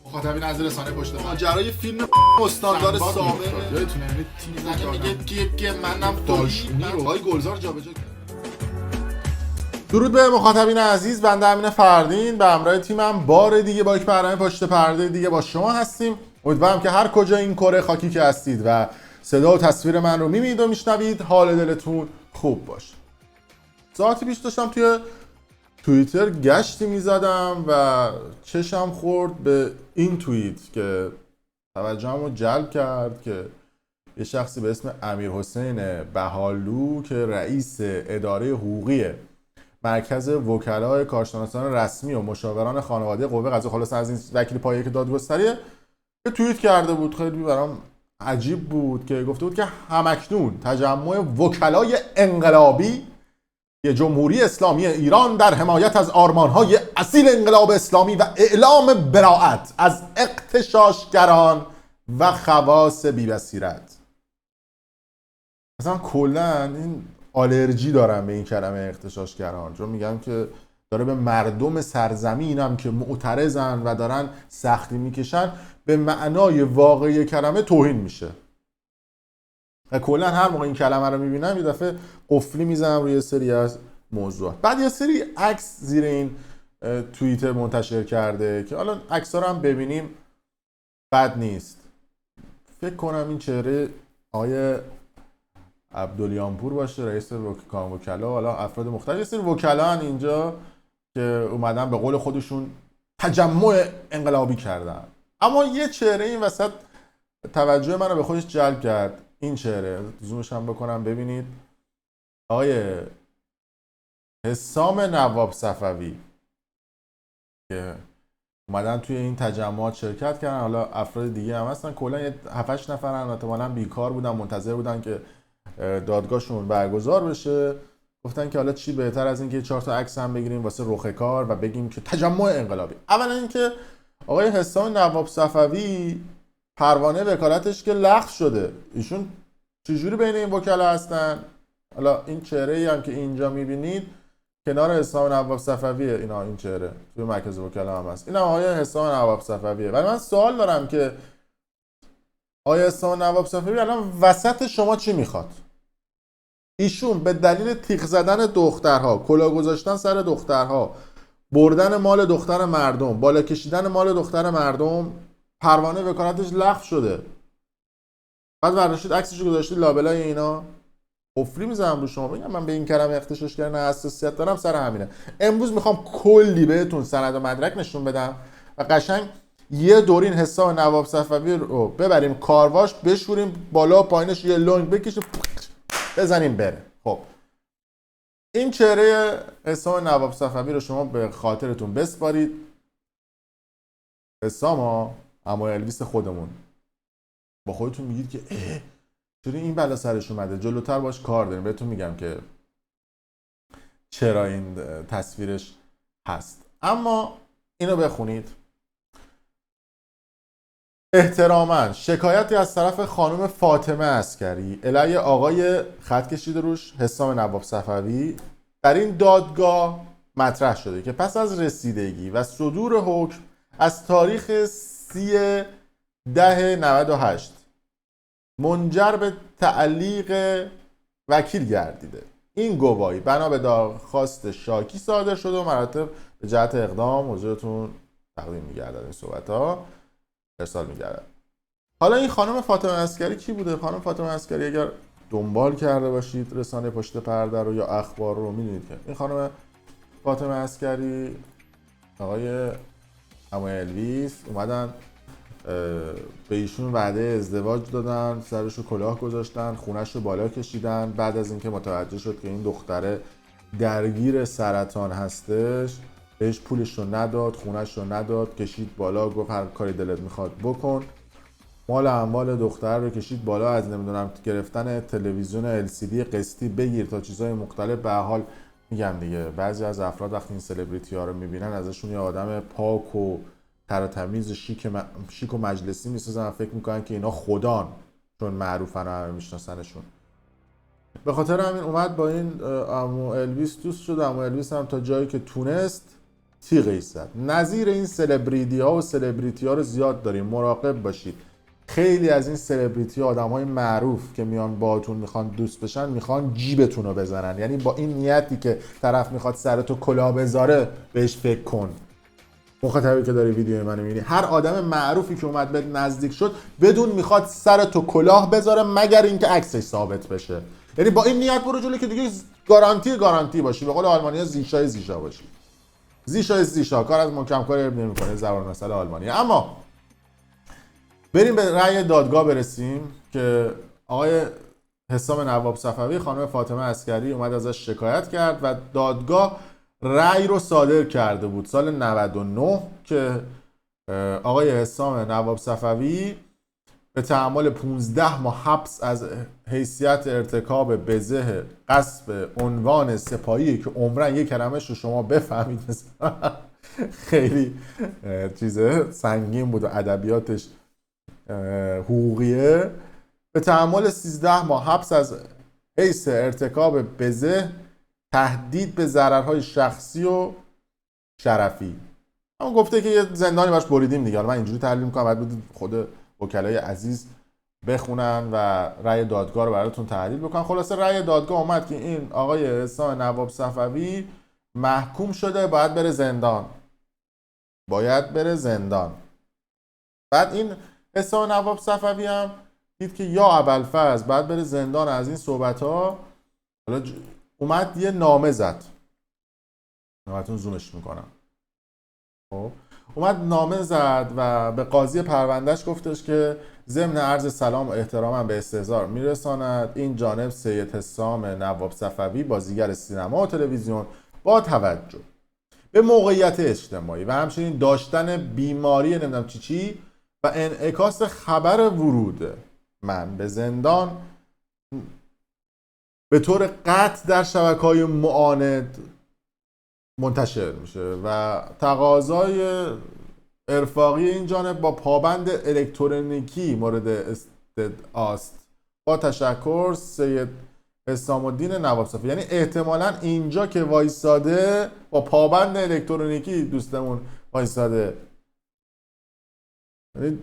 مخاطبین از رسانه پشت پرده ماجرای فیلم استاندار سابق یادتونه یعنی تیمی میگه که منم داشمی رو های گلزار جابجا کرد. درود به مخاطبین عزیز، بنده امین فردین به همراه تیمم بار دیگه با یک برنامه پشت پرده دیگه با شما هستیم. امیدوارم که هر کجا این کره خاکی که هستید و صدا و تصویر من رو میبینید و میشنوید حال دلتون خوب باشه. ساعتی پیش داشتم توی توییتر گشتی میزدم و چشم خورد به این توییت که توجهم رو جلب کرد که یه شخصی به اسم امیرحسین بهالو که رئیس اداره حقوقی مرکز وکلای کارشناسان رسمی و مشاوران خانواده قوه قضاییه، خلاص از این وکیل پایه که دادگستریه، یه توییت کرده بود. خیلی برام عجیب بود که گفته بود که همکنون تجمع وکلای انقلابی جمهوری اسلامی ایران در حمایت از آرمانهای اصیل انقلاب اسلامی و اعلام براءت از اغتشاشگران و خواص بی‌بصیرت. مثلا کلا این آلرژی دارم به این کلمه اغتشاشگران، چون میگم که داره به مردم سرزمینم که معترضن و دارن سختی میکشن به معنای واقعی کلمه توهین میشه. و کلا هر موقع این کلمه رو میبینم یه دفعه قفلی میزنم روی سری از موضوعات. بعد یه سری عکس زیر این توییت منتشر کرده که حالا عکس‌ها رو هم ببینیم بد نیست. فکر کنم این چهره آقای عبدالیانپور باشه، رئیس وکلا، حالا افراد مختلف. یه سری وکلان اینجا که اومدن به قول خودشون تجمع انقلابی کردن، اما یه چهره این وسط توجه منو به خودش جلب کرد. این چهره زومش هم بکنم ببینید، آقای حسام نواب صفوی که اومدن توی این تجمعات شرکت کردن. حالا افراد دیگه هم هستن، کلا 7-8 نفرن، احتمالاً بیکار بودن، منتظر بودن که دادگاهشون برگزار بشه. گفتن که حالا چی بهتر از اینکه 4 تا عکس هم بگیریم واسه رخ کار و بگیم که تجمع انقلابی. اولا اینکه آقای حسام نواب صفوی پروانه وکالتش که لغو شده. ایشون چجوری بین این وکلا هستن؟ حالا این چهره‌ای هم که اینجا می‌بینید کنار حسام نواب صفویه، اینا این چهره توی مرکز وکلا هم هست. اینا آقای حسام نواب صفویه. ولی من سوال دارم که آقای حسام نواب صفوی الان وسط شما چی میخواد؟ ایشون به دلیل تیغ زدن دخترها، کلاه گذاشتن سر دخترها، بردن مال دختر مردم، بالا کشیدن مال دختر مردم، پروانه وکالتش لغو شده. بعد برداشتید عکسشو گذاشتید لابلای اینا. قفلی میزنم رو شما بگم من به این کلمه اغتشاشگران حساسیت دارم، سر همینه. امروز میخوام کلی بهتون سند و مدرک نشون بدم و قشنگ یه دورین حسام نواب صفوی رو ببریم کارواش، بشوریم بالا پایینش یه لنگ بکشیم بزنیم بره. خب این چهره حسام نواب صفوی رو شما به خاطرتون بسپارید. حسام اما الویس خودمون، با خودتون میگید که چرا این بلا سرش اومده، جلوتر باش کار داریم. بهتون میگم که چرا این تصویرش هست. اما اینو بخونید. احتراما شکایتی از طرف خانم فاطمه عسکری علیه آقای خط کشیده روش حسام نواب صفوی در این دادگاه مطرح شده که پس از رسیدگی و صدور حکم از تاریخ 30/10/98 منجر به تعلیق وکیل گردیده. این گواهی بنا به درخواست شاکی صادر شده و مراتب به جهت اقدام حضورتون تقدیم می‌گردد. این صحبت‌ها ارسال می‌گردد. حالا این خانم فاطمه عسکری کی بوده؟ خانم فاطمه عسکری اگر دنبال کرده باشید رسانه پشت پرده رو یا اخبار رو، می‌دونید که این خانم فاطمه عسکری آقای عمو الویس اومدن به ایشون وعده ازدواج دادن، سرش رو کلاه گذاشتن، خونش رو بالا کشیدن. بعد از اینکه متوجه شد که این دختره درگیر سرطان هستش، بهش پولش رو نداد، خونش رو نداد، کشید بالا، گفت هر کاری دلت میخواد بکن. مال اموال دختر رو کشید بالا، از نمیدونم گرفتن تلویزیون LCD قسطی بگیر تا چیزهای مختلف. به حال میگم دیگه بعضی از افراد وقتی این سلبریتی ها رو میبینن ازشون یه آدم پاک و تر و تمیز شیک و مجلسی میسازن، فکر میکنن که اینا خدان چون معروفن و همه میشناسنشون. به خاطر همین اومد با این عمو الویس دوست شد. عمو الویس هم تا جایی که تونست تیغ ایستد. نظیر این سلبریتی ها و سلبریتی ها رو زیاد داریم، مراقب باشید. خیلی از این سلبریتی ها آدم های معروف که میان باهاتون میخوان دوست بشن، میخوان جیبتون رو بزنن. یعنی با این نیتی که طرف میخواد سرتو کلاه بذاره بهش فکر کن. مخاطبی که داری ویدیو منو میبینی، هر آدم معروفی که اومد به نزدیک شد بدون میخواد سرتو کلاه بذاره مگر اینکه عکسش ثابت بشه. یعنی با این نیت برو جلو که دیگه گارانتی باشی. به قول آلمانی‌ها زیشا باشی. زیشا کار از محکم کاری نمی‌کنه زبان مسئله آلمانی. اما بریم به رأی دادگاه برسیم که آقای حسام نواب صفوی خانم فاطمه عسکری اومد ازش شکایت کرد و دادگاه رأی رو صادر کرده بود سال 99 که آقای حسام نواب صفوی به تحمل 15 ماه حبس از حیثیت ارتکاب بزه قصب عنوان سپاهی که عمرن یک کلمه‌ش رو شما بفهمید خیلی چیز سنگین بود و ادبیاتش حقوقیه، به تحمل 13 ماه حبس از حیث ارتکاب بزه، تهدید به ضررهای شخصی و شرفی. اما گفته که یه زندانی باش بریدیم دیگه. من اینجوری تحلیل میکنم، باید بود خود وکلای عزیز بخونن و رأی دادگاه رو براتون تحلیل بکنن. خلاصه رأی دادگاه اومد که این آقای حسام نواب صفوی محکوم شده، باید بره زندان. بعد این حسام نواب صفوی هم دید که یا ابوالفضل باید بره زندان. از این صحبت ها اومد یه نامه زد، براتون زومش میکنم. خب اومد نامه زد و به قاضی پروندهش گفتش که ضمن عرض سلام و احترامم به استحضار میرساند این جانب سید حسام نواب صفوی بازیگر سینما و تلویزیون با توجه به موقعیت اجتماعی و همچنین داشتن بیماری نمیدونم چی و انعکاس خبر ورود من به زندان به طور قطع در شبکه‌های معاند منتشر میشه و تقاضای ارفاقی این جانب با پابند الکترونیکی مورد استدعاست. با تشکر، سید حسام الدین نواب صفوی. یعنی احتمالاً اینجا که وایساده با پابند الکترونیکی دوستمون وایساده، یعنی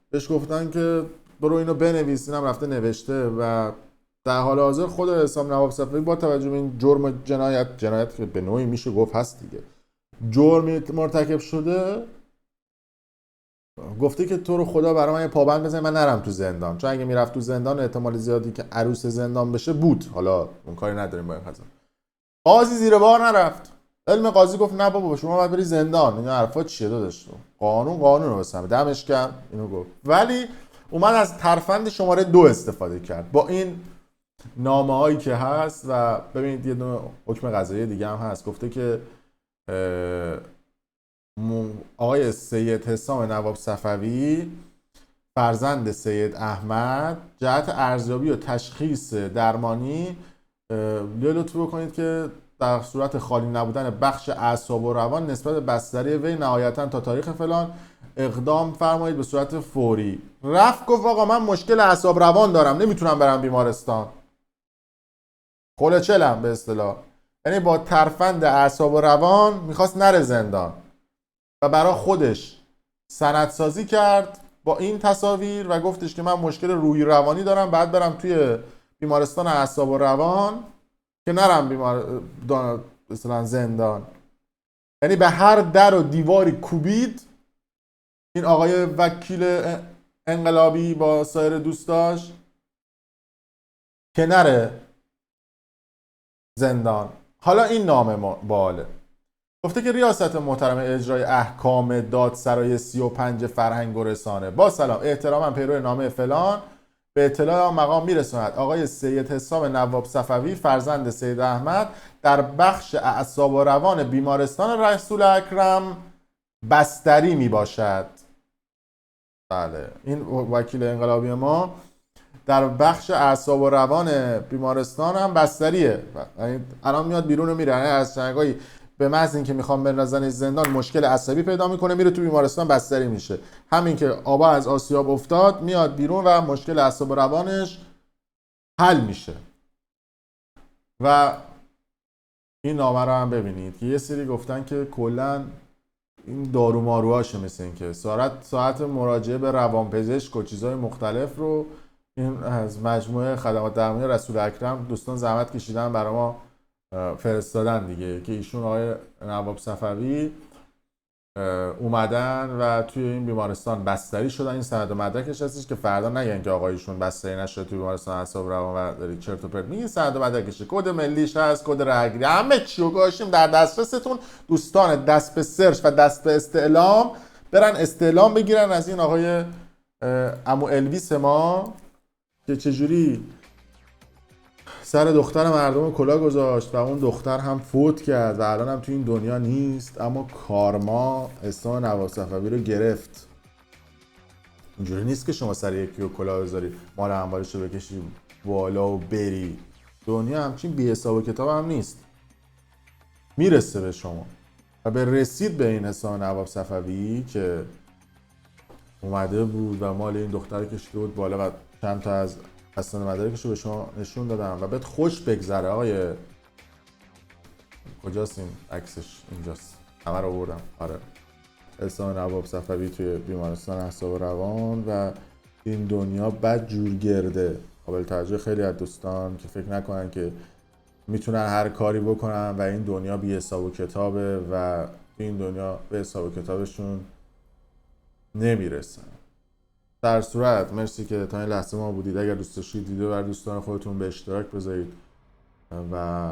بهش گفتن که برو اینو بنویس، اینم رفته نوشته و در حال حاضر خود حسام نواب صفوی با توجه به این جرم جنایت که به نوعی میشه گفت هست دیگه، جرمی مرتکب شده، گفته که تو رو خدا برای من یه پابند بزنی من نرم تو زندان، چون اگه میرفت تو زندان احتمال زیادی که عروس زندان بشه بود. حالا اون کاری نداریم با این قضا. قاضی زیر بار نرفت. علم قاضی گفت نه بابا شما باید بری زندان. این حرفا چیه داداش؟ قانون رو بسنم دمش گرم اینو گفت. ولی اومد از ترفند شماره 2 استفاده کرد با این نامه هایی که هست و ببینید یه دونه حکم قضایی دیگه هم هست. گفته که آقای سید حسام نواب صفوی فرزند سید احمد جهت ارزیابی و تشخیص درمانی لطف بکنید که در صورت خالی نبودن بخش اعصاب و روان نسبت به بستری وی نهایتاً تا تاریخ فلان اقدام فرمایید به صورت فوری. رفت گفت آقا من مشکل اعصاب روان دارم نمیتونم برم بیمارستان. خلچلم به اصطلاح. یعنی با ترفند اعصاب و روان میخواست نره زندان و برای خودش سندسازی کرد با این تصاویر و گفتش که من مشکل روحی روانی دارم بعد برم توی بیمارستان اعصاب و روان که نرم مثلا زندان. یعنی به هر در و دیواری کوبید این آقای وکیل انقلابی با سایر دوستاش که نره زندان. حالا این نامه باله گفته که ریاست محترم اجرای احکام دادسرای 35 فرهنگ و رسانه با سلام احتراما پیرو نامه فلان به اطلاع مقام میرساند آقای سید حسام نواب صفوی فرزند سید احمد در بخش اعصاب و روان بیمارستان رسول اکرم بستری میباشد. بله این وکیل انقلابی ما در بخش اعصاب و روان بیمارستان هم بستریه. الان میاد بیرون و میره از چنگایی به محض اینکه میخوام بندازن زندان مشکل عصبی پیدا میکنه میره تو بیمارستان بستری میشه. همین که آبا از آسیاب افتاد میاد بیرون و مشکل اعصاب و روانش حل میشه. و این نامه رو هم ببینید که یه سری گفتن که کلا این دارو ماروهاشه، مثل این که ساعت مراجعه به روانپزشک و چیزهای مختلف رو این از مجموعه خدمات درمانی رسول اکرم دوستان زحمت کشیدن برای ما فرستادن دیگه، که ایشون آقای نواب صفوی اومدن و توی این بیمارستان بستری شدن. این سند و مدرکش هستش که فردا نگن که آقایشون بستری نشده توی بیمارستان اعصاب روان و دارید چرت و پرت میگین. سند و مدرکشه، کد ملیش هست، کد رهگیری، همه چی رو گذاشتیم در دسترستون. دوستان دست به سرچ و دست به استعلام برن استعلام بگیرن از این آقای عمو الویس ما که چجوری سر دختر مردم کلاه گذاشت و اون دختر هم فوت کرد و الان هم تو این دنیا نیست، اما کارما احسان نواب صفوی رو گرفت. اینجوری نیست که شما سر یکی رو کلاه بذاری مال انبارش رو بکشی بالا و بری. دنیا همچین بی حساب و کتاب هم نیست، میرسه به شما. و به رسید به این احسان نواب صفوی که اومده بود و مال این دختر کشیده بود بالا و چند تا از اسناد مدارکش رو به شما نشون دادم و بهت خوش بگذره. آقای کجاست این عکسش؟ اینجاست، همه رو آوردم. آره، احسان نواب صفوی توی بیمارستان اعصاب روان و این دنیا بد جور گرده. قابل توجه خیلی از دوستان که فکر نکنن که میتونن هر کاری بکنن و این دنیا بی حساب و کتابه و این دنیا به حساب و کتابشون نمیرسن. در صورت مرسی که تا این لحظه ما بودید. اگر دوست داشتید ویدیو بر دوستان خودتون به اشتراک بذارید و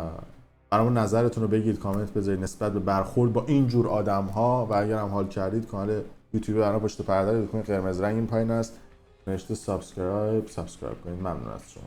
برامون نظرتون رو بگید، کامنت بذارید نسبت به برخورد با این جور آدم ها. و اگر هم حال کردید کانال یوتیوب برنامه پشت پرده رو بکنید، قرمز رنگ این پایین است نوشته سابسکرایب کنید. ممنون از شما.